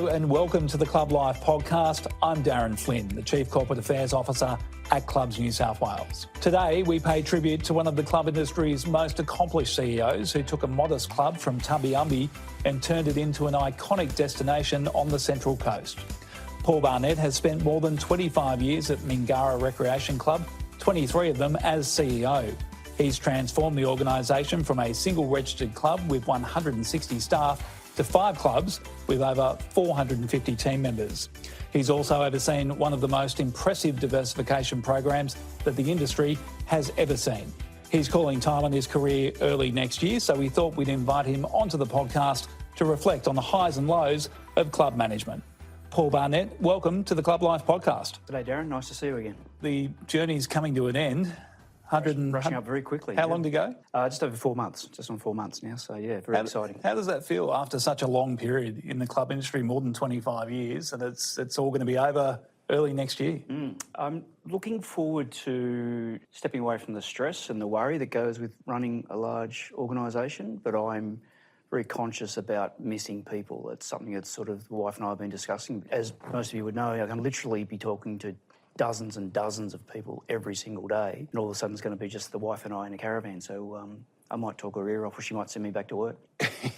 Hello and welcome to the Club Life podcast. I'm Darren Flynn, the Chief Corporate Affairs Officer at Clubs New South Wales. Today we pay tribute to one of the club industry's most accomplished CEOs who took a modest club from Tumbiumbi and turned it into an iconic destination on the Central Coast. Paul Barnett has spent more than 25 years at Mingara Recreation Club, 23 of them as CEO. He's transformed the organisation from a single registered club with 160 staff to 5 clubs with over 450 team members. He's also overseen one of the most impressive diversification programs that the industry has ever seen. He's calling time on his career early next year, so we thought we'd invite him onto the podcast to reflect on the highs and lows of club management. Paul Barnett, welcome to the Club Life podcast. G'day Darren, nice to see you again. The journey's coming to an end. Rushing up very quickly. How long to go? Just over 4 months, just on 4 months now, so yeah, very exciting. How does that feel after such a long period in the club industry, more than 25 years, and it's all going to be over early next year? I'm looking forward to stepping away from the stress and the worry that goes with running a large organisation, but I'm very conscious about missing people. It's something that sort of the wife and I have been discussing. As most of you would know, I can literally be talking to dozens and dozens of people every single day, and all of a sudden it's going to be just the wife and I in a caravan. So I might talk her ear off, or she might send me back to work.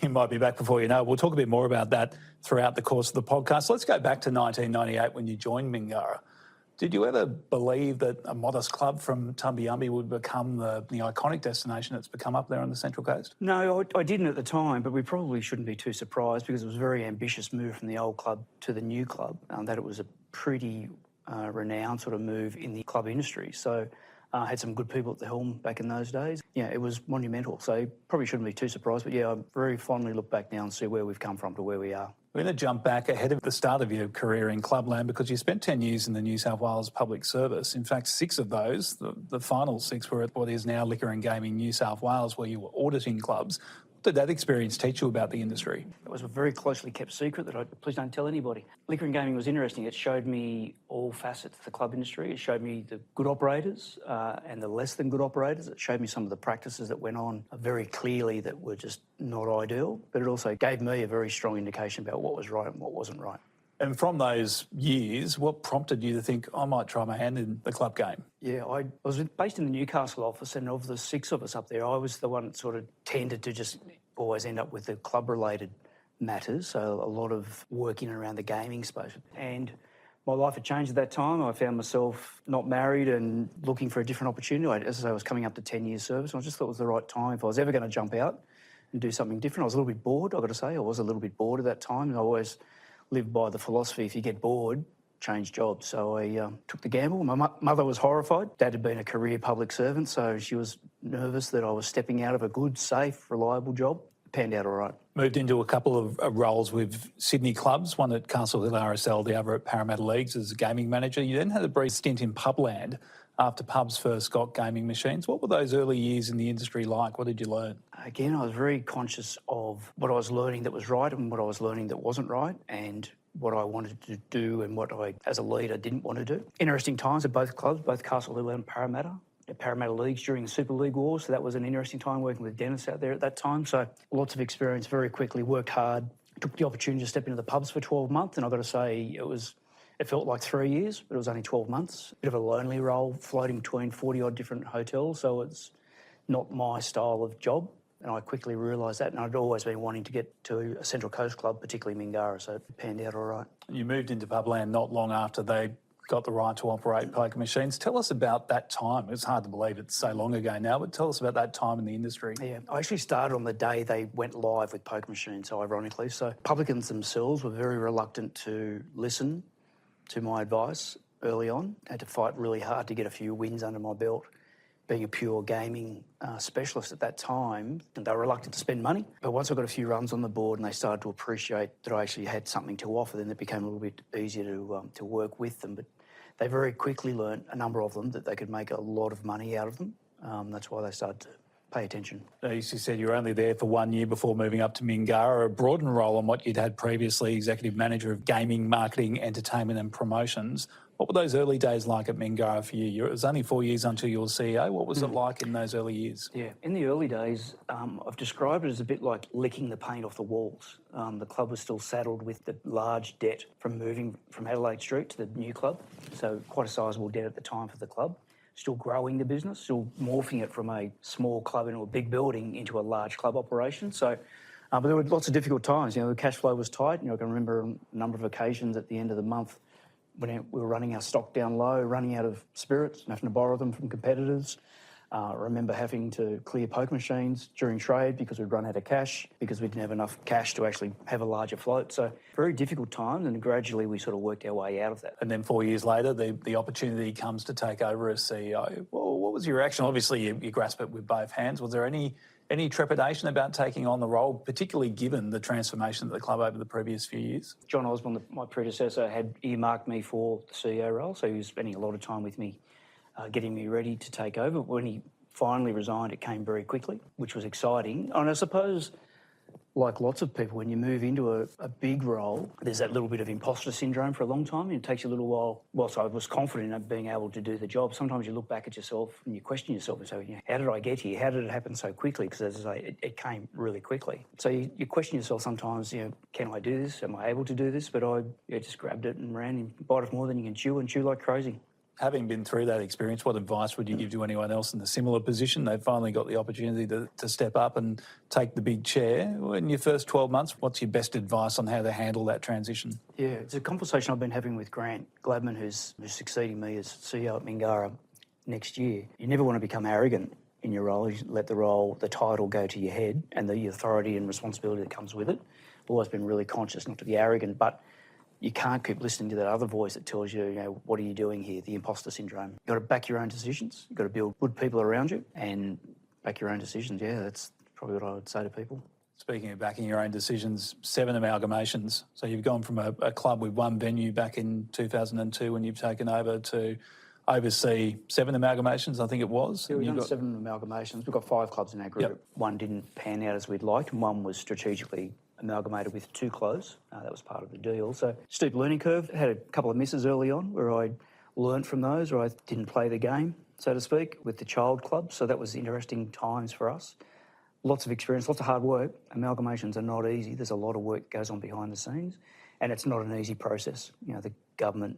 You might be back before you know. We'll talk a bit more about that throughout the course of the podcast. Let's go back to 1998 when you joined Mingara. Did you ever believe that a modest club from Tumbiumbi would become the iconic destination that's become up there on the Central Coast? No, I didn't at the time, but we probably shouldn't be too surprised because it was a very ambitious move from the old club to the new club, that it was a pretty renowned sort of move in the club industry. So had some good people at the helm back in those days. Yeah, it was monumental. So probably shouldn't be too surprised. But yeah, I very fondly look back now and see where we've come from to where we are. We're going to jump back ahead of the start of your career in clubland because you spent 10 years in the New South Wales Public Service. In fact, 6 of those, the final 6, were at what is now Liquor and Gaming New South Wales, where you were auditing clubs. What did that experience teach you about the industry? It was a very closely kept secret that please don't tell anybody. Liquor and gaming was interesting. It showed me all facets of the club industry. It showed me the good operators and the less than good operators. It showed me some of the practices that went on very clearly that were just not ideal. But it also gave me a very strong indication about what was right and what wasn't right. And from those years, what prompted you to think, I might try my hand in the club game? Yeah, I was based in the Newcastle office, and of the 6 of us up there, I was the one that sort of tended to just always end up with the club-related matters, so a lot of working around the gaming space. And my life had changed at that time. I found myself not married and looking for a different opportunity. As I say, I was coming up to 10 years service, and I just thought it was the right time. If I was ever going to jump out and do something different, I was a little bit bored, I've got to say. I was a little bit bored at that time, and I always lived by the philosophy, if you get bored, change jobs. So I took the gamble. My mother was horrified. Dad had been a career public servant, so she was nervous that I was stepping out of a good, safe, reliable job. Panned out all right. Moved into a couple of roles with Sydney clubs, one at Castle Hill RSL, the other at Parramatta Leagues as a gaming manager. You then had a brief stint in publand after pubs first got gaming machines. What were those early years in the industry like? What did you learn? Again, I was very conscious of what I was learning that was right and what I was learning that wasn't right, and what I wanted to do and what I, as a leader, didn't want to do. Interesting times at both clubs, both Castle Hill and Parramatta. Parramatta Leagues during the Super League Wars, so that was an interesting time working with Dennis out there at that time. So lots of experience, very quickly, worked hard, took the opportunity to step into the pubs for 12 months, and I've got to say it felt like 3 years, but it was only 12 months. Bit of a lonely role, floating between 40-odd different hotels, so it's not my style of job, and I quickly realised that, and I'd always been wanting to get to a Central Coast club, particularly Mingara, so it panned out all right. You moved into publand not long after they got the right to operate poker machines. Tell us about that time. It's hard to believe it's so long ago now, but tell us about that time in the industry. Yeah, I actually started on the day they went live with poker machines, ironically. So publicans themselves were very reluctant to listen to my advice early on. I had to fight really hard to get a few wins under my belt. Being a pure gaming specialist at that time, and they were reluctant to spend money. But once I got a few runs on the board and they started to appreciate that I actually had something to offer, then it became a little bit easier to work with them. But they very quickly learned, a number of them, that they could make a lot of money out of them. That's why they started to pay attention. As you said, you were only there for 1 year before moving up to Mingara, a broadened role on what you'd had previously, Executive Manager of Gaming, Marketing, Entertainment and Promotions. What were those early days like at Mingara for you? It was only 4 years until you were CEO. What was it like in those early years? Yeah, in the early days, I've described it as a bit like licking the paint off the walls. The club was still saddled with the large debt from moving from Adelaide Street to the new club, so quite a sizable debt at the time for the club. Still growing the business, still morphing it from a small club into a big building into a large club operation. So, but there were lots of difficult times. The cash flow was tight. I can remember a number of occasions at the end of the month when we were running our stock down low, running out of spirits, and having to borrow them from competitors. I remember having to clear poker machines during trade because we'd run out of cash, because we didn't have enough cash to actually have a larger float. So very difficult times, and gradually we sort of worked our way out of that. And then 4 years later, the opportunity comes to take over as CEO. Well, what was your reaction? Obviously, you grasp it with both hands. Was there any trepidation about taking on the role, particularly given the transformation of the club over the previous few years? John Osborne, my predecessor, had earmarked me for the CEO role, so he was spending a lot of time with me getting me ready to take over. When he finally resigned, it came very quickly, which was exciting. And I suppose, like lots of people, when you move into a big role, there's that little bit of imposter syndrome for a long time. It takes you a little while. Whilst I was confident in being able to do the job, sometimes you look back at yourself and you question yourself and say, how did I get here? How did it happen so quickly? Because as I say, it came really quickly. So you question yourself sometimes, can I do this? Am I able to do this? But I just grabbed it and ran and bite off more than you can chew and chew like crazy. Having been through that experience, what advice would you give to anyone else in a similar position? They've finally got the opportunity to step up and take the big chair. In your first 12 months, what's your best advice on how to handle that transition? Yeah, it's a conversation I've been having with Grant Gladman, who's succeeding me as CEO at Mingara next year. You never want to become arrogant in your role. You let the title go to your head and the authority and responsibility that comes with it. I've always been really conscious not to be arrogant, but you can't keep listening to that other voice that tells you, what are you doing here, the imposter syndrome. You've got to back your own decisions. You've got to build good people around you and back your own decisions. Yeah, that's probably what I would say to people. Speaking of backing your own decisions, 7 amalgamations. So you've gone from a club with one venue back in 2002 when you've taken over to oversee 7 amalgamations, I think it was. Yeah, we've done 7 amalgamations. We've got 5 clubs in our group. Yep. One didn't pan out as we'd liked, and one was strategically amalgamated with 2 close. That was part of the deal. So steep learning curve. Had a couple of misses early on where I learnt from those, or I didn't play the game, so to speak, with the child club. So that was interesting times for us. Lots of experience, lots of hard work. Amalgamations are not easy. There's a lot of work goes on behind the scenes, and it's not an easy process. The government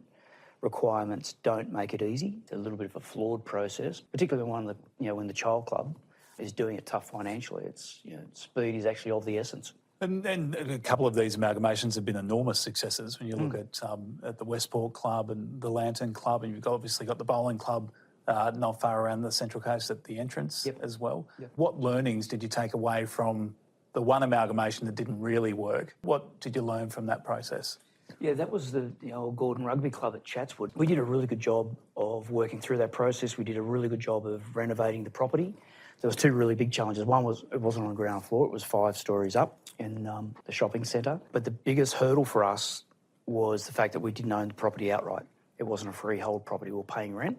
requirements don't make it easy. It's a little bit of a flawed process, particularly when the child club is doing it tough financially. It's speed is actually of the essence. And a couple of these amalgamations have been enormous successes. When you look at the Westport Club and the Lantern Club, and you've obviously got the Bowling Club not far around the Central Coast at the entrance as well. Yep. What learnings did you take away from the one amalgamation that didn't really work? What did you learn from that process? Yeah, that was the old Gordon Rugby Club at Chatswood. We did a really good job of working through that process. We did a really good job of renovating the property. There was 2 really big challenges. One was it wasn't on the ground floor. It was 5 stories up in the shopping centre. But the biggest hurdle for us was the fact that we didn't own the property outright. It wasn't a freehold property. We were paying rent.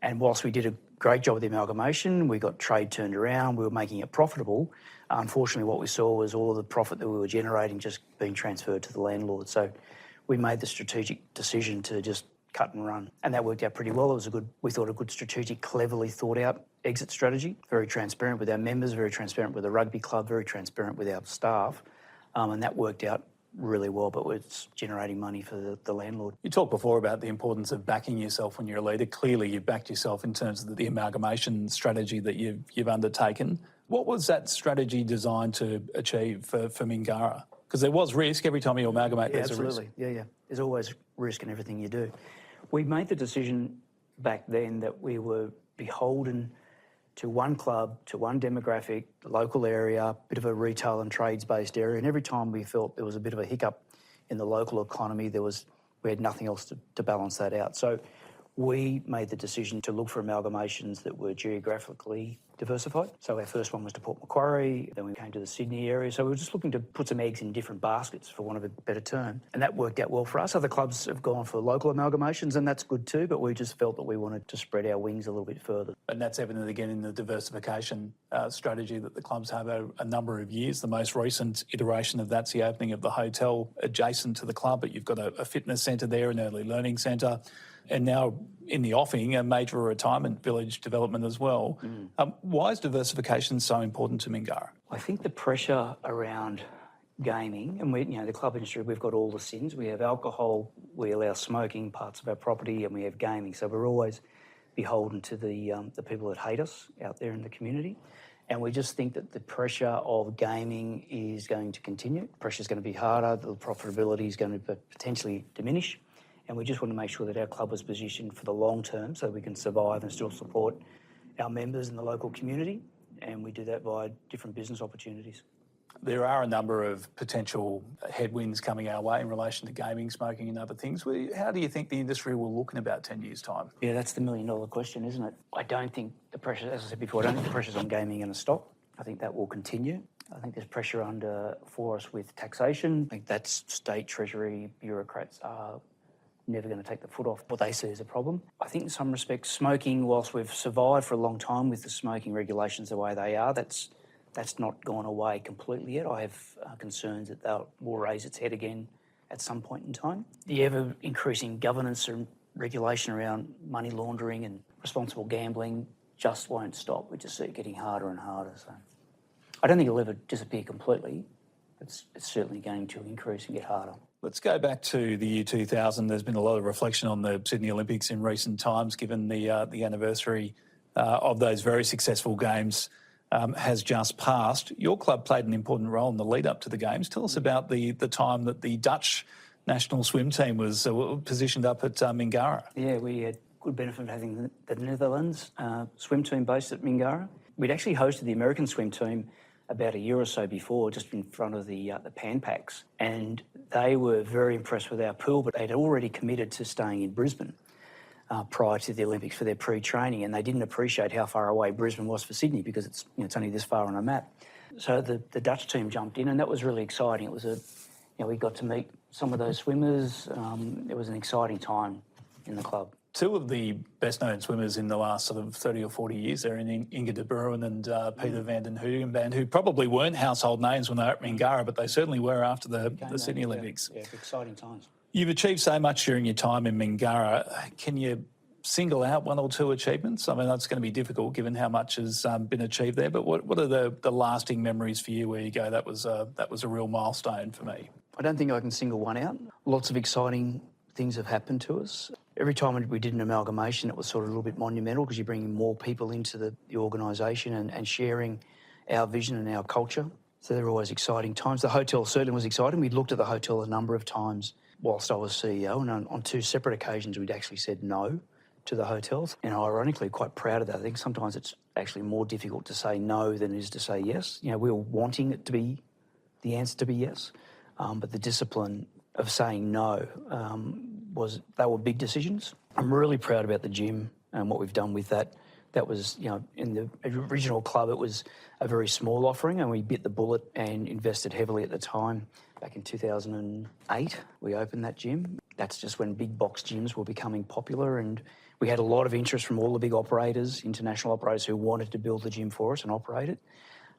And whilst we did a great job with the amalgamation, we got trade turned around, we were making it profitable. Unfortunately, what we saw was all of the profit that we were generating just being transferred to the landlord. So we made the strategic decision to just cut and run. And that worked out pretty well. It was we thought a good strategic, cleverly thought out exit strategy. Very transparent with our members, very transparent with the rugby club, very transparent with our staff. And that worked out really well, but it's generating money for the landlord. You talked before about the importance of backing yourself when you're a leader. Clearly, you've backed yourself in terms of the amalgamation strategy that you've undertaken. What was that strategy designed to achieve for Mingara? Because there was risk every time you amalgamate. There's absolutely. a risk. Yeah. There's always risk in everything you do. We made the decision back then that we were beholden to one club, to one demographic, the local area, bit of a retail and trades-based area. And every time we felt there was a bit of a hiccup in the local economy, we had nothing else to balance that out. So we made the decision to look for amalgamations that were geographically diversified. So our first one was to Port Macquarie, then we came to the Sydney area. So we were just looking to put some eggs in different baskets, for want of a better term. And that worked out well for us. Other clubs have gone for local amalgamations, and that's good too, but we just felt that we wanted to spread our wings a little bit further. And that's evident again in the diversification strategy that the clubs have over a number of years. The most recent iteration of that's the opening of the hotel adjacent to the club, but you've got a fitness centre there, an early learning centre, and now in the offing, a major retirement village development as well. Why is diversification so important to Mingara? I think the pressure around gaming, and the club industry, we've got all the sins. We have alcohol, we allow smoking parts of our property, and we have gaming. So we're always beholden to the people that hate us out there in the community. And we just think that the pressure of gaming is going to continue. Pressure is going to be harder, the profitability is going to potentially diminish. And we just want to make sure that our club is positioned for the long term so we can survive and still support our members in the local community. And we do that via different business opportunities. There are a number of potential headwinds coming our way in relation to gaming, smoking and other things. How do you think the industry will look in about 10 years' time? Yeah, that's the million-dollar question, isn't it? I don't think the pressure, as I said before, I don't think the pressures on gaming are going to stop. I think that will continue. I think there's pressure for us with taxation. I think that's state treasury bureaucrats are never going to take the foot off what they see as a problem. I think in some respects, smoking, whilst we've survived for a long time with the smoking regulations the way they are, that's not gone away completely yet. I have concerns that that will raise its head again at some point in time. The ever-increasing governance and regulation around money laundering and responsible gambling just won't stop. We just see it getting harder and harder. So I don't think it'll ever disappear completely. It's certainly going to increase and get harder. Let's go back to the year 2000. There's been a lot of reflection on the Sydney Olympics in recent times, given the anniversary of those very successful games has just passed. Your club played an important role in the lead up to the games. Tell us about the time that the Dutch national swim team was positioned up at Mingara. Yeah, we had good benefit of having the Netherlands swim team based at Mingara. We'd actually hosted the American swim team about a year or so before, just in front of the Pan Pacs, and they were very impressed with our pool, but they'd already committed to staying in Brisbane prior to the Olympics for their pre-training, and they didn't appreciate how far away Brisbane was for Sydney because it's only this far on a map. So the Dutch team jumped in, and that was really exciting. It was we got to meet some of those swimmers. It was an exciting time in the club. Two of the best-known swimmers in the last sort of 30 or 40 years there, Inge de Bruin and Peter van den Hoogenband, who probably weren't household names when they were at Mingara, but they certainly were after the Sydney Olympics. Yeah, exciting times. You've achieved so much during your time in Mingara. Can you single out one or two achievements? I mean, that's going to be difficult given how much has been achieved there, but what are the lasting memories for you where you go, that was a real milestone for me? I don't think I can single one out. Lots of exciting things have happened to us. Every time we did an amalgamation, it was sort of a little bit monumental because you're bringing more people into the organisation and sharing our vision and our culture. So they're always exciting times. The hotel certainly was exciting. We'd looked at the hotel a number of times whilst I was CEO, and on two separate occasions we'd actually said no to the hotels. And ironically, quite proud of that. I think sometimes it's actually more difficult to say no than it is to say yes. We were wanting it to be, the answer to be yes, but the discipline of saying no they were big decisions. I'm really proud about the gym and what we've done with that. That was, in the original club, it was a very small offering, and we bit the bullet and invested heavily at the time. Back in 2008, we opened that gym. That's just when big box gyms were becoming popular, and we had a lot of interest from all the big operators, international operators, who wanted to build the gym for us and operate it.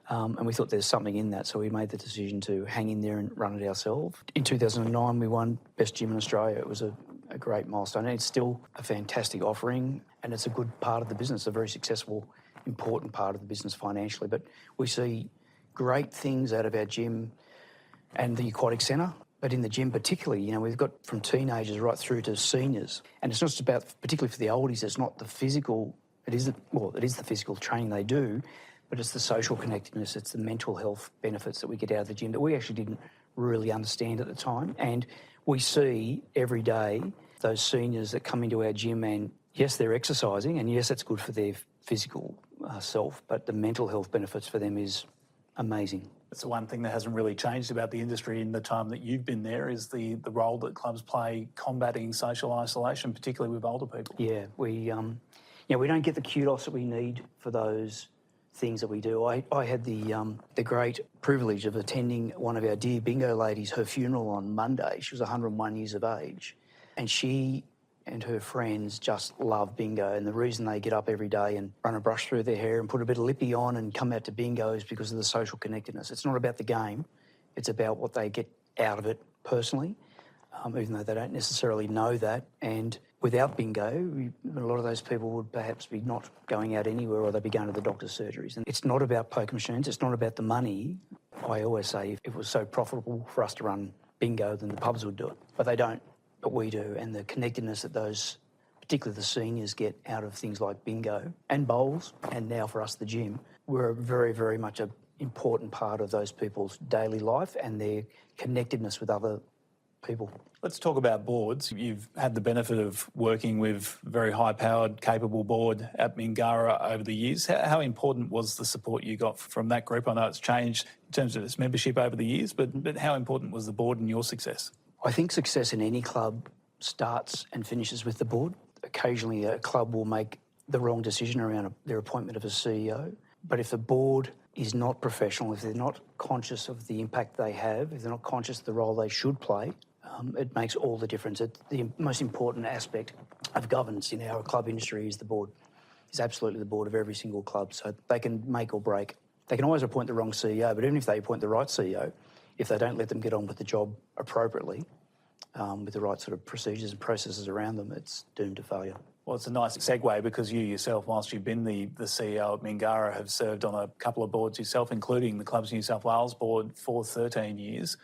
And we thought there's something in that, so we made the decision to hang in there and run it ourselves. In 2009, we won Best Gym in Australia. It was a great milestone, and it's still a fantastic offering, and it's a good part of the business, a very successful, important part of the business financially. But we see great things out of our gym and the aquatic centre. But in the gym particularly, we've got from teenagers right through to seniors. And it's not just about, particularly for the oldies, it's not the physical, it is the physical training they do, but it's the social connectedness, it's the mental health benefits that we get out of the gym that we actually didn't really understand at the time. And we see every day those seniors that come into our gym, and yes, they're exercising, and yes, that's good for their physical self, but the mental health benefits for them is amazing. It's the one thing that hasn't really changed about the industry in the time that you've been there is the role that clubs play combating social isolation, particularly with older people. Yeah, we don't get the kudos that we need for those things that we do. I had the great privilege of attending one of our dear bingo ladies, her funeral on Monday. She was 101 years of age, and she and her friends just love bingo, and the reason they get up every day and run a brush through their hair and put a bit of lippy on and come out to bingo is because of the social connectedness. It's not about the game, it's about what they get out of it personally, even though they don't necessarily know that. And Without bingo, a lot of those people would perhaps be not going out anywhere, or they'd be going to the doctor's surgeries. And it's not about poker machines, it's not about the money. I always say if it was so profitable for us to run bingo, then the pubs would do it. But they don't, but we do. And the connectedness that those, particularly the seniors, get out of things like bingo and bowls, and now for us the gym, we're very, very much an important part of those people's daily life and their connectedness with other people. Let's talk about boards. You've had the benefit of working with a very high-powered, capable board at Mingara over the years. How important was the support you got from that group? I know it's changed in terms of its membership over the years, but how important was the board in your success? I think success in any club starts and finishes with the board. Occasionally a club will make the wrong decision around their appointment of a CEO, but if the board is not professional, if they're not conscious of the impact they have, if they're not conscious of the role they should play, it makes all the difference. The most important aspect of governance in our club industry is the board. It's absolutely the board of every single club. So they can make or break. They can always appoint the wrong CEO, but even if they appoint the right CEO, if they don't let them get on with the job appropriately, with the right sort of procedures and processes around them, it's doomed to failure. Well, it's a nice segue because you yourself, whilst you've been the CEO at Mingara, have served on a couple of boards yourself, including the Clubs New South Wales board for 13 years.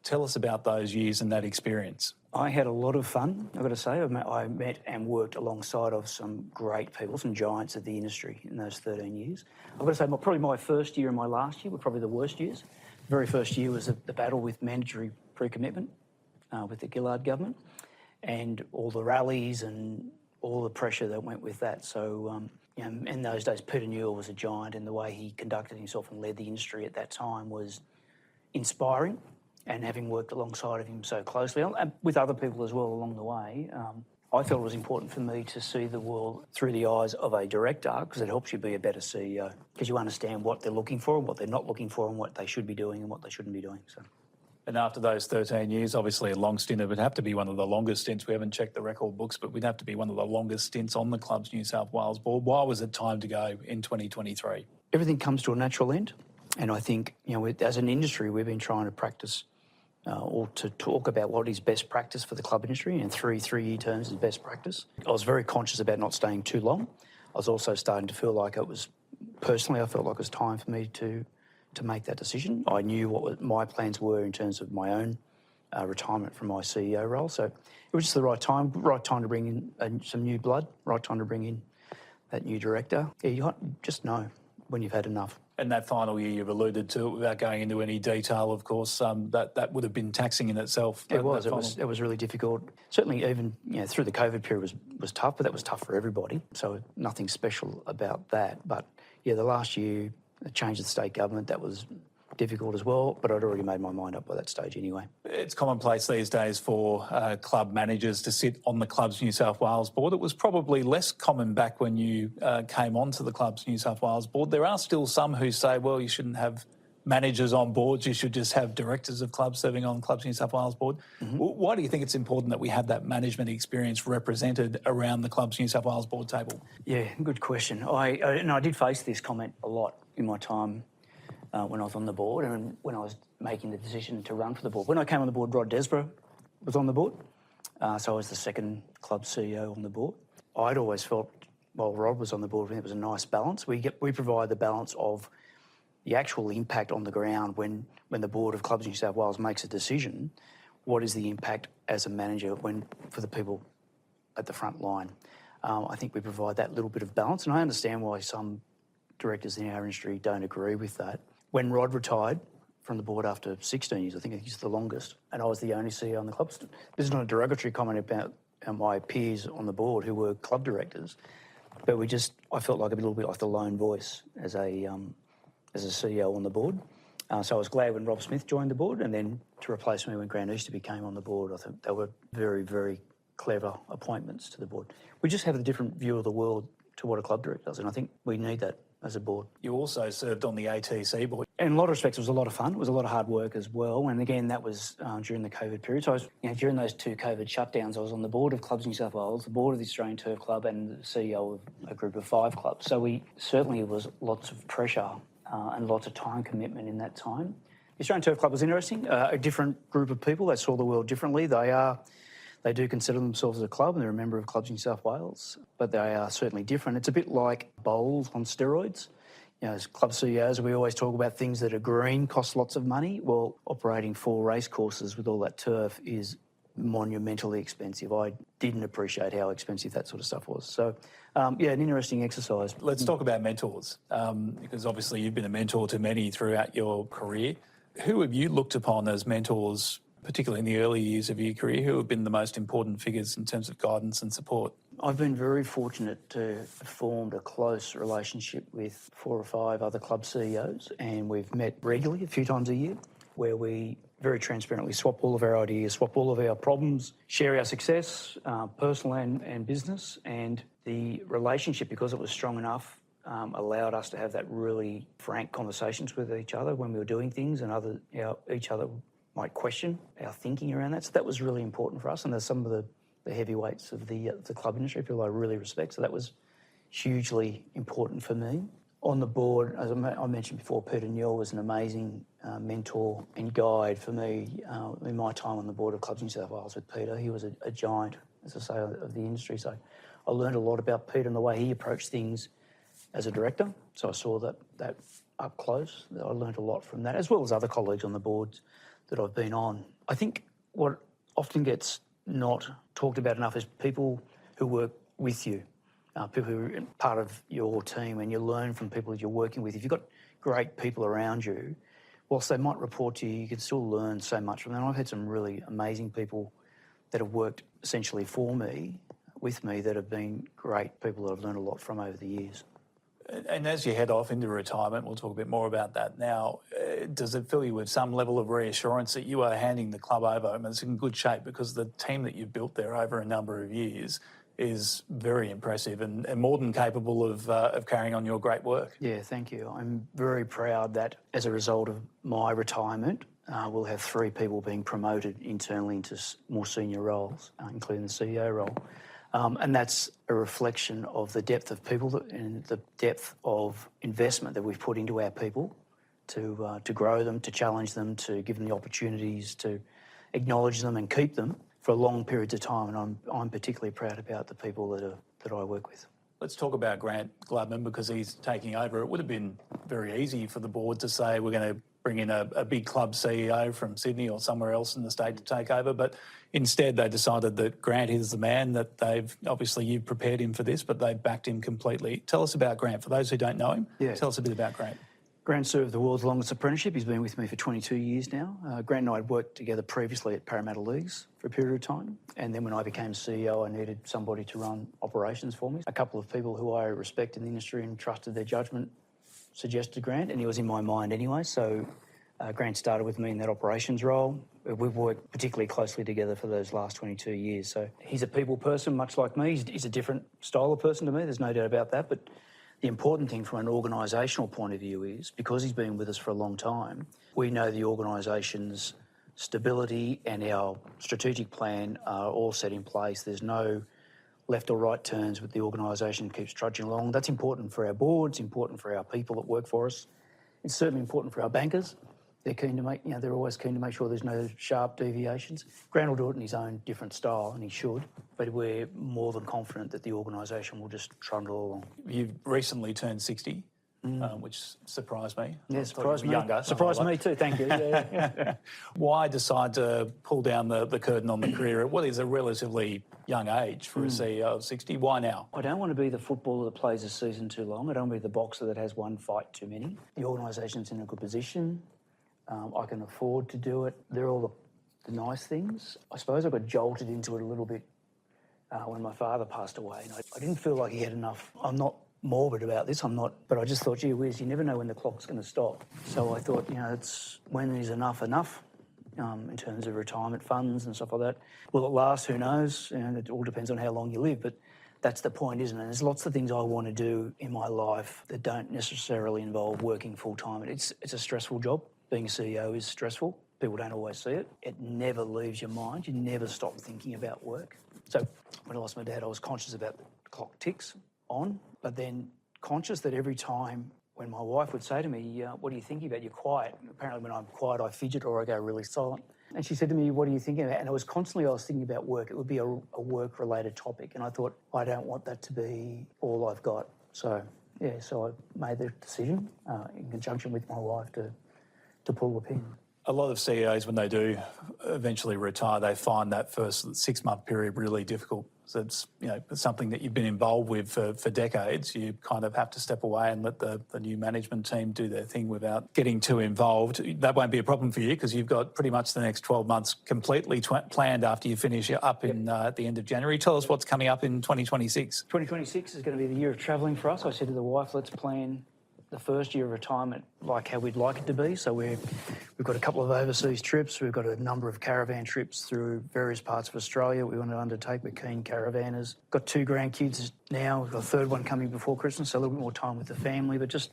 Tell us about those years and that experience. I had a lot of fun, I've got to say. I met and worked alongside of some great people, some giants of the industry in those 13 years. I've got to say, probably my first year and my last year were probably the worst years. The very first year was the battle with mandatory pre-commitment with the Gillard government and all the rallies and all the pressure that went with that. So, in those days, Peter Newell was a giant, and the way he conducted himself and led the industry at that time was inspiring. And having worked alongside of him so closely, and with other people as well along the way, I felt it was important for me to see the world through the eyes of a director, because it helps you be a better CEO, because you understand what they're looking for and what they're not looking for and what they should be doing and what they shouldn't be doing. So. And after those 13 years, obviously a long stint, it would have to be one of the longest stints. We haven't checked the record books, but we'd have to be one of the longest stints on the Clubs New South Wales board. Why was it time to go in 2023? Everything comes to a natural end. And I think, as an industry, we've been trying to practice or to talk about what is best practice for the club industry, and three-year terms is best practice. I was very conscious about not staying too long. I was also starting to feel like I felt like it was time for me to make that decision. I knew what my plans were in terms of my own retirement from my CEO role. So it was just the right time to bring in some new blood, right time to bring in that new director. Yeah, you just know when you've had enough. And that final year you've alluded to, without going into any detail, of course, that would have been taxing in itself. It was. It was really difficult. Certainly even through the COVID period was tough, but that was tough for everybody. So nothing special about that. But yeah, the last year, the change of the state government, that was difficult as well, but I'd already made my mind up by that stage anyway. It's commonplace these days for club managers to sit on the Clubs New South Wales board. It was probably less common back when you came onto the Clubs New South Wales board. There are still some who say, well, you shouldn't have managers on boards, you should just have directors of clubs serving on Clubs New South Wales board. Mm-hmm. Why do you think it's important that we have that management experience represented around the Clubs New South Wales board table? Yeah, good question. I did face this comment a lot in my time when I was on the board and when I was making the decision to run for the board. When I came on the board, Rod Desborough was on the board, so I was the second club CEO on the board. I'd always felt, while Rod was on the board, it was a nice balance. We provide the balance of the actual impact on the ground when the board of Clubs New South Wales makes a decision. What is the impact as a manager for the people at the front line? I think we provide that little bit of balance, and I understand why some directors in our industry don't agree with that. When Rod retired from the board after 16 years, I think he's the longest, and I was the only CEO on the club. This is not a derogatory comment about my peers on the board who were club directors, but I felt like a little bit like the lone voice as a CEO on the board. So I was glad when Rob Smith joined the board, and then to replace me when Grant Easterby came on the board. I think they were very, very clever appointments to the board. We just have a different view of the world to what a club director does, and I think we need that as a board. You also served on the ATC board. In a lot of respects, it was a lot of fun. It was a lot of hard work as well. And again, that was during the COVID period. So I was, during those two COVID shutdowns, I was on the board of Clubs New South Wales, the board of the Australian Turf Club, and the CEO of a group of 5 clubs. So it was lots of pressure and lots of time commitment in that time. The Australian Turf Club was interesting. A different group of people. They saw the world differently. They They do consider themselves a club and they're a member of Clubs New South Wales, but they are certainly different. It's a bit like bowls on steroids. You know, as club CEOs, we always talk about things that are green, cost lots of money. Well, operating 4 race courses with all that turf is monumentally expensive. I didn't appreciate how expensive that sort of stuff was. So, yeah, an interesting exercise. Let's talk about mentors, because obviously you've been a mentor to many throughout your career. Who have you looked upon as mentors, particularly in the early years of your career? Who have been the most important figures in terms of guidance and support? I've been very fortunate to have formed a close relationship with 4 or 5 other club CEOs, and we've met regularly a few times a year where we very transparently swap all of our ideas, swap all of our problems, share our success, personal and business. And the relationship, because it was strong enough, allowed us to have that really frank conversations with each other when we were doing things, and each other might question our thinking around that. So that was really important for us. And there's some of the heavyweights of the club industry, people I really respect. So that was hugely important for me. On the board, as I mentioned before, Peter Newell was an amazing mentor and guide for me in my time on the board of Clubs New South Wales with Peter. He was a giant, as I say, of the industry. So I learned a lot about Peter and the way he approached things as a director. So I saw that up close. I learned a lot from that, as well as other colleagues on the boards that I've been on. I think what often gets not talked about enough is people who work with you, people who are part of your team, and you learn from people that you're working with. If you've got great people around you, whilst they might report to you, you can still learn so much from them. I've had some really amazing people that have worked essentially for me, with me, that have been great people that I've learned a lot from over the years. And as you head off into retirement, we'll talk a bit more about that now, does it fill you with some level of reassurance that you are handing the club over? I mean, it's in good shape because the team that you've built there over a number of years is very impressive and more than capable of carrying on your great work. Yeah, thank you. I'm very proud that as a result of my retirement, we'll have 3 people being promoted internally into more senior roles, including the CEO role. And that's a reflection of the depth of people and the depth of investment that we've put into our people to grow them, to challenge them, to give them the opportunities, to acknowledge them and keep them for long periods of time. And I'm particularly proud about the people that I work with. Let's talk about Grant Glabman because he's taking over. It would have been very easy for the board to say we're going to bring in a big club CEO from Sydney or somewhere else in the state to take over, but instead they decided that Grant is the man, that you've prepared him for this, but they've backed him completely. Tell us about Grant. For those who don't know him, Tell us a bit about Grant. Grant served the world's longest apprenticeship. He's been with me for 22 years now. Grant and I had worked together previously at Parramatta Leagues for a period of time. And then when I became CEO, I needed somebody to run operations for me. A couple of people who I respect in the industry and trusted their judgment suggested Grant, and he was in my mind anyway. So Grant started with me in that operations role. We've worked particularly closely together for those last 22 years. So he's a people person, much like me. He's a different style of person to me, there's no doubt about that. But the important thing from an organisational point of view is, because he's been with us for a long time, we know the organisation's stability and our strategic plan are all set in place. There's no left or right turns, but the organisation keeps trudging along. That's important for our boards, important for our people that work for us. It's certainly important for our bankers. They're always keen to make sure there's no sharp deviations. Grant will do it in his own different style, and he should, but we're more than confident that the organisation will just trundle along. You've recently turned 60, which surprised me. Yeah, surprised me. Younger. Surprised me too, thank you. Yeah. Why decide to pull down the curtain on the career at what is a relatively young age for a CEO of 60? Why now? I don't want to be the footballer that plays a season too long. I don't want to be the boxer that has one fight too many. The organisation's in a good position. I can afford to do it. They're all the nice things. I suppose I got jolted into it a little bit when my father passed away. And I didn't feel like he had enough. I'm not morbid about this, but I just thought, gee whiz, you never know when the clock's going to stop. So I thought, it's when is enough in terms of retirement funds and stuff like that. Will it last? Who knows? It all depends on how long you live, but that's the point, isn't it? There's lots of things I want to do in my life that don't necessarily involve working full-time. It's a stressful job. Being a CEO is stressful. People don't always see it. It never leaves your mind. You never stop thinking about work. So when I lost my dad, I was conscious about the clock ticks on, but then conscious that every time when my wife would say to me, what are you thinking about? You're quiet. And apparently when I'm quiet, I fidget or I go really silent. And she said to me, what are you thinking about? And I was thinking about work. It would be a work-related topic. And I thought, I don't want that to be all I've got. So, yeah, so I made the decision in conjunction with my wife to pull the pin. A lot of CEOs, when they do eventually retire, they find that first 6-month period really difficult. So it's, you know, something that you've been involved with for decades. You kind of have to step away and let the new management team do their thing without getting too involved. That won't be a problem for you because you've got pretty much the next 12 months completely planned after you finish up in at the end of January. Tell us what's coming up in 2026. 2026 is going to be the year of travelling for us. I said to the wife, let's plan the first year of retirement like how we'd like it to be. So we've got a couple of overseas trips. We've got a number of caravan trips through various parts of Australia we want to undertake. We're keen caravanners. Got 2 grandkids now. We've got a 3rd one coming before Christmas, so a little bit more time with the family, but just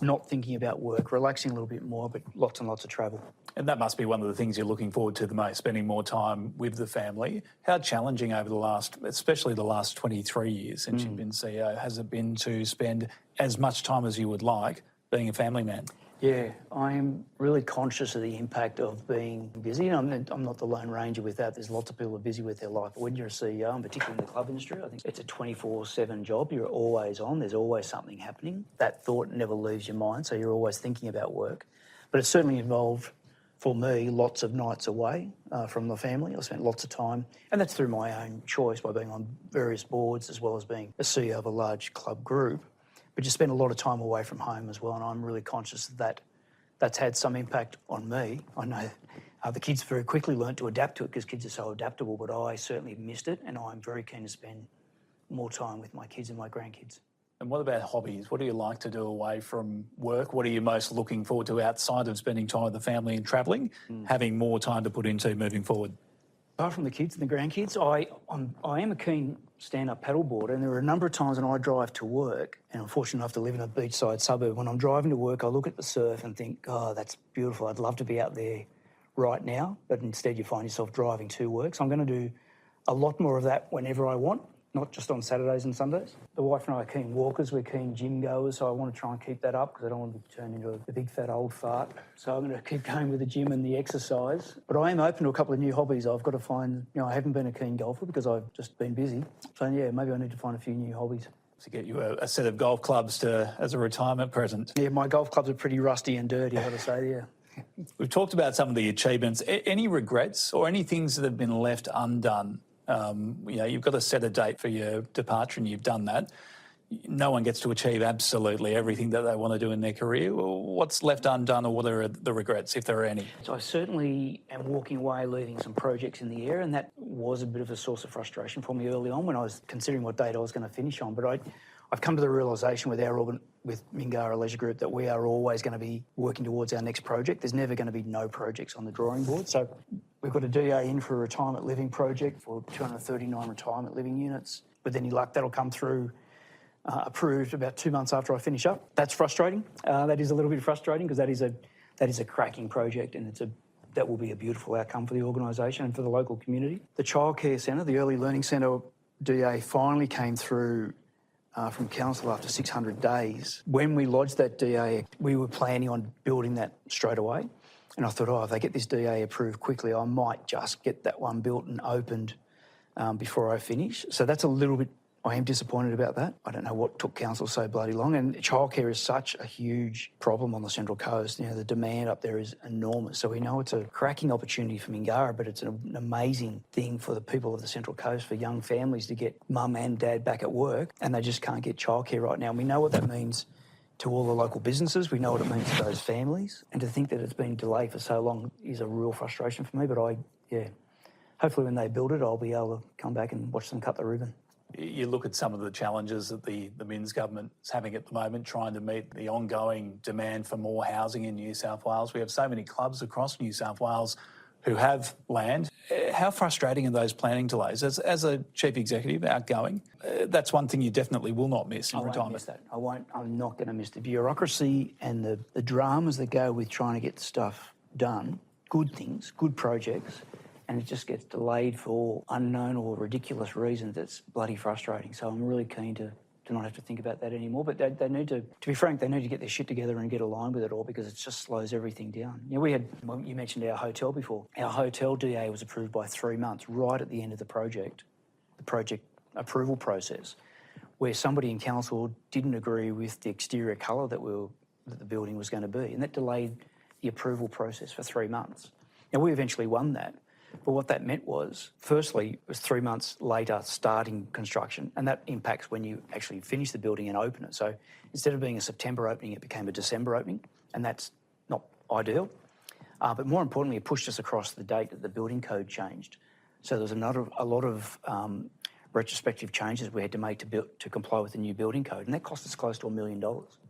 not thinking about work, relaxing a little bit more, but lots and lots of travel. And that must be one of the things you're looking forward to the most, spending more time with the family. How challenging over the last, especially the last 23 years since you've been CEO, has it been to spend as much time as you would like being a family man? Yeah, I'm really conscious of the impact of being busy. I'm not the lone ranger with that. There's lots of people who are busy with their life. But when you're a CEO, and particularly in the club industry, I think it's a 24/7 job. You're always on. There's always something happening. That thought never leaves your mind, so you're always thinking about work. But it's certainly involved, for me, lots of nights away from the family. I spent lots of time, and that's through my own choice by being on various boards as well as being a CEO of a large club group. But you spend a lot of time away from home as well, and I'm really conscious that that's had some impact on me. I know the kids very quickly learnt to adapt to it because kids are so adaptable, but I certainly missed it, and I'm very keen to spend more time with my kids and my grandkids. And what about hobbies? What do you like to do away from work? What are you most looking forward to outside of spending time with the family and travelling, having more time to put into moving forward? Apart from the kids and the grandkids, I am a keen stand-up paddleboarder, and there are a number of times when I drive to work, and I'm fortunate enough to live in a beachside suburb. When I'm driving to work, I look at the surf and think, oh, that's beautiful. I'd love to be out there right now, but instead you find yourself driving to work. So I'm going to do a lot more of that whenever I want, not just on Saturdays and Sundays. The wife and I are keen walkers, we're keen gym goers, so I want to try and keep that up because I don't want to be turned into a big fat old fart. So I'm going to keep going with the gym and the exercise. But I am open to a couple of new hobbies. I've got to find, I haven't been a keen golfer because I've just been busy. So yeah, maybe I need to find a few new hobbies. To get you a set of golf clubs as a retirement present. Yeah, my golf clubs are pretty rusty and dirty, I've got to say, yeah. We've talked about some of the achievements. Any regrets or any things that have been left undone? You've got to set a date for your departure and you've done that. No one gets to achieve absolutely everything that they want to do in their career. What's left undone or what are the regrets, if there are any? So I certainly am walking away leaving some projects in the air, and that was a bit of a source of frustration for me early on when I was considering what date I was going to finish on. But I've come to the realisation with Mingara Leisure Group that we are always going to be working towards our next project. There's never going to be no projects on the drawing board. So we've got a DA in for a retirement living project for 239 retirement living units. With any luck, that'll come through approved about 2 months after I finish up. That's frustrating. That is a little bit frustrating because that is a cracking project, and that will be a beautiful outcome for the organisation and for the local community. The childcare centre, the early learning centre DA finally came through from council after 600 days. When we lodged that DA, we were planning on building that straight away. And I thought, if they get this DA approved quickly, I might just get that one built and opened before I finish. So that's a little bit, I am disappointed about that. I don't know what took council so bloody long. And childcare is such a huge problem on the Central Coast. The demand up there is enormous. So we know it's a cracking opportunity for Mingara, but it's an amazing thing for the people of the Central Coast, for young families to get mum and dad back at work, and they just can't get childcare right now. And we know what that means to all the local businesses. We know what it means to those families. And to think that it's been delayed for so long is a real frustration for me. But hopefully when they build it, I'll be able to come back and watch them cut the ribbon. You look at some of the challenges that the Minns government is having at the moment, trying to meet the ongoing demand for more housing in New South Wales. We have so many clubs across New South Wales who have land. How frustrating are those planning delays? As a chief executive, outgoing, that's one thing you definitely will not miss in retirement. I won't miss that. I'm not going to miss the bureaucracy and the dramas that go with trying to get stuff done, good things, good projects, and it just gets delayed for unknown or ridiculous reasons. It's bloody frustrating. So I'm really keen to not have to think about that anymore. But they need to be frank, they need to get their shit together and get aligned with it all, because it just slows everything down. You know, you mentioned our hotel before. Our hotel DA was approved by 3 months, right at the end of the project approval process, where somebody in council didn't agree with the exterior colour that the building was going to be, and that delayed the approval process for 3 months. Now, we eventually won that, but what that meant was, firstly, it was 3 months later starting construction, and that impacts when you actually finish the building and open it. So instead of being a September opening, it became a December opening, and that's not ideal. But more importantly, it pushed us across the date that the building code changed. So there was a lot of retrospective changes we had to make to comply with the new building code, and that cost us close to $1 million.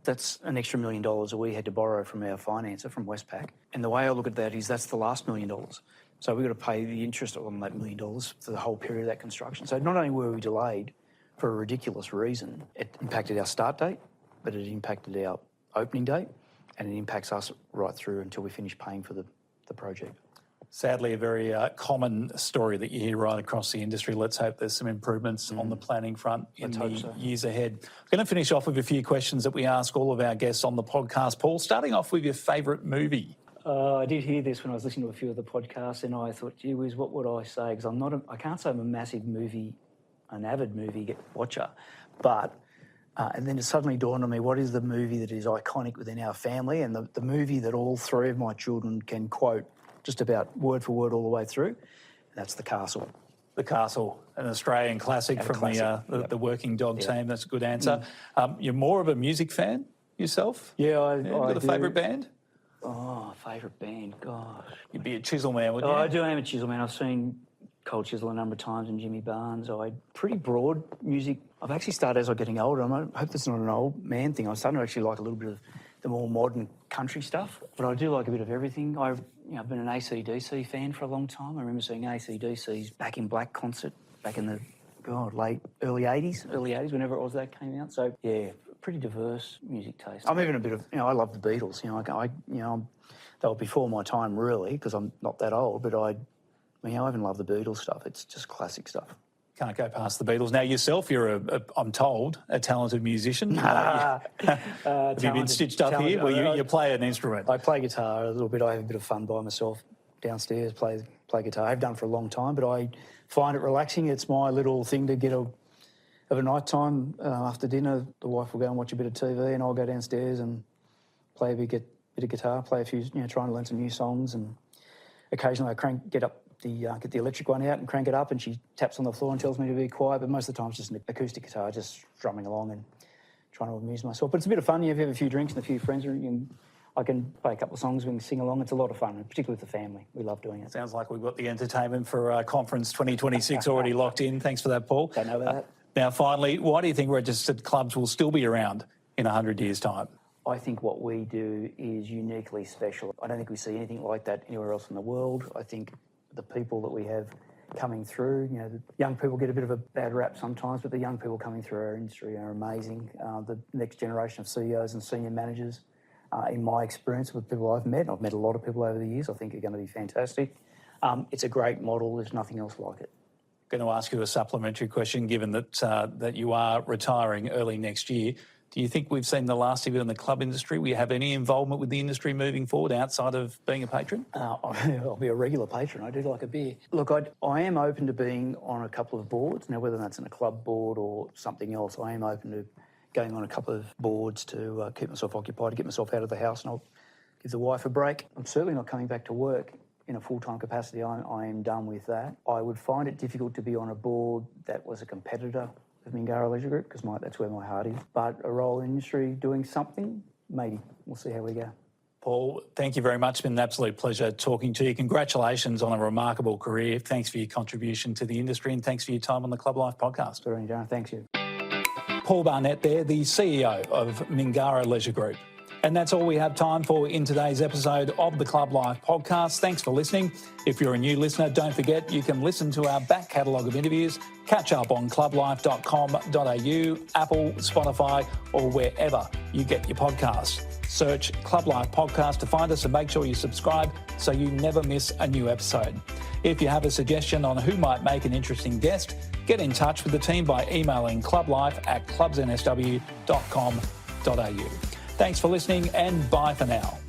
That's an extra $1 million that we had to borrow from our financer, from Westpac. And the way I look at that is that's the last $1 million. So we've got to pay the interest on that $1 million for the whole period of that construction. So not only were we delayed for a ridiculous reason, it impacted our start date, but it impacted our opening date, and it impacts us right through until we finish paying for the project. Sadly, a very common story that you hear right across the industry. Let's hope there's some improvements on the planning front in the years ahead. I'm going to finish off with a few questions that we ask all of our guests on the podcast. Paul, starting off with your favourite movie. I did hear this when I was listening to a few of the podcasts, and I thought, gee whiz, what would I say? Because I can't say I'm an avid movie watcher, but and then it suddenly dawned on me, what is the movie that is iconic within our family, and the movie that all three of my children can quote just about word for word all the way through, and that's The Castle. The Castle, an Australian classic from the Working Dog team. That's a good answer. You're more of a music fan yourself? Yeah, I got a favourite band? Oh, favourite band, gosh. You'd be a Chisel man, wouldn't you? I do am a Chisel man. I've seen Cold Chisel a number of times, and Jimmy Barnes. Pretty broad music. I've actually started as I'm getting older. I hope that's not an old man thing. I'm starting to actually like a little bit of the more modern country stuff, but I do like a bit of everything. I've been an AC/DC fan for a long time. I remember seeing AC/DC's Back in Black concert back in the early 80s, whenever it was that came out. So yeah, pretty diverse music taste. I'm even a bit of, I love the Beatles. They were before my time really, because I'm not that old, but I even love the Beatles stuff. It's just classic stuff. Can't go past the Beatles. Now yourself, you're I'm told, a talented musician. Have you been stitched up here? Well, you play an instrument. I play guitar a little bit. I have a bit of fun by myself downstairs, play guitar. I've done for a long time, but I find it relaxing. It's my little thing to get of a night time after dinner. The wife will go and watch a bit of TV, and I'll go downstairs and play a bit of guitar, play a few, trying to learn some new songs, and occasionally I get the electric one out and crank it up, and she taps on the floor and tells me to be quiet, but most of the time it's just an acoustic guitar, just strumming along and trying to amuse myself. But it's a bit of fun. You have a few drinks and a few friends, and I can play a couple of songs, we can sing along. It's a lot of fun, particularly with the family. We love doing it. Sounds like we've got the entertainment for Conference 2026 already locked in. Thanks for that, Paul. Don't know about that. Now, finally, why do you think registered clubs will still be around in 100 years' time? I think what we do is uniquely special. I don't think we see anything like that anywhere else in the world. I think the people that we have coming through, the young people get a bit of a bad rap sometimes, but the young people coming through our industry are amazing. The next generation of CEOs and senior managers, in my experience with people I've met a lot of people over the years, I think are going to be fantastic. It's a great model. There's nothing else like it. Going to ask you a supplementary question, given that you are retiring early next year. Do you think we've seen the last of it in the club industry? Will you have any involvement with the industry moving forward outside of being a patron? I'll be a regular patron. I do like a beer. Look, I am open to being on a couple of boards. Now, whether that's in a club board or something else, I am open to going on a couple of boards to keep myself occupied, to get myself out of the house, and I'll give the wife a break. I'm certainly not coming back to work in a full-time capacity. I am done with that. I would find it difficult to be on a board that was a competitor of Mingara Leisure Group, because that's where my heart is. But a role in industry doing something, maybe. We'll see how we go. Paul, thank you very much. It's been an absolute pleasure talking to you. Congratulations on a remarkable career. Thanks for your contribution to the industry, and thanks for your time on the Club Life podcast. Very Darren, thanks you. Paul Barnett there, the CEO of Mingara Leisure Group. And that's all we have time for in today's episode of the Club Life podcast. Thanks for listening. If you're a new listener, don't forget you can listen to our back catalogue of interviews. Catch up on clublife.com.au, Apple, Spotify, or wherever you get your podcasts. Search Club Life Podcast to find us, and make sure you subscribe so you never miss a new episode. If you have a suggestion on who might make an interesting guest, Get in touch with the team by emailing clublife@clubsnsw.com.au. Thanks for listening and bye for now.